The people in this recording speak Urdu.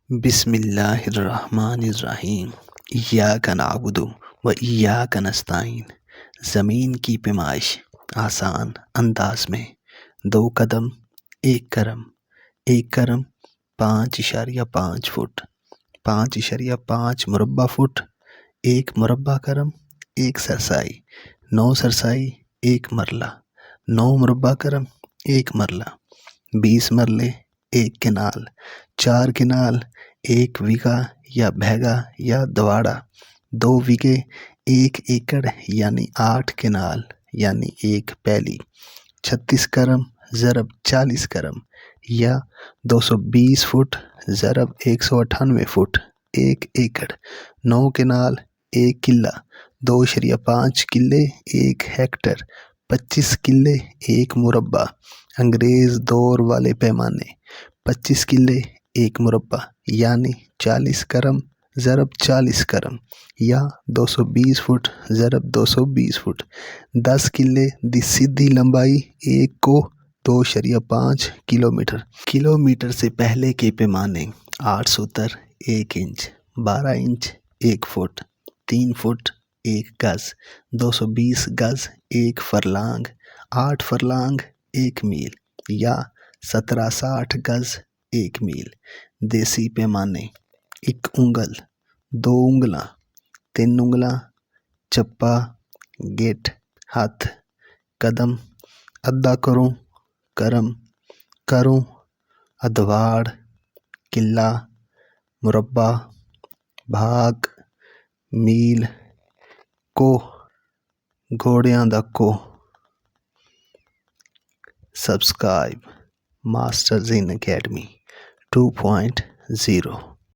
بسم اللہ الرحمن الرحیم۔ ایاک نعبد و ایاک نستعین۔ زمین کی پیمائش آسان انداز میں 2 قدم 1 کرم 1 کرم 5.5 فٹ 5.5 مربع فٹ 1 مربع کرم 1 سرسائی 9 سرسائی 1 مرلہ 9 مربع کرم 1 مرلہ 20 مرلے 1 کنال 4 کنال 1 ویگا یا بھیگا یا دواڑا 2 ویگے 1 ایکڑ یعنی 8 کنال یعنی 1 پیلی 36 کرم ضرب 40 کرم یا 220 فٹ ضرب 198 فٹ 1 ایکڑ 9 کنال 1 کلہ 2.5 کلے 1 ہیکٹر 25 کلے 1 مربع انگریز دور والے پیمانے 25 کلے 1 مربع یعنی 40 کرم ضرب 40 کرم یا 220 فٹ ضرب 220 فٹ 10 کلے دی سیدھی لمبائی 1 کو 2.5 کلومیٹر سے پہلے کے پیمانے 8 سوتر 1 انچ 12 انچ 1 فٹ 3 فٹ 1 گز 220 گز 1 فرلانگ 8 فرلانگ 1 میل یا 1760 گز 1 میل دیسی پیمانے 1 انگل 2 انگلاں 3 انگلاں چپا گٹ ہاتھ قدم ادھا کروں کرم کروں ادواڑ کلہ مربع بھاگ میل کو گھوڑیاں دا کو۔ سبسکرائب ماسٹر زین اکیڈمی 2.0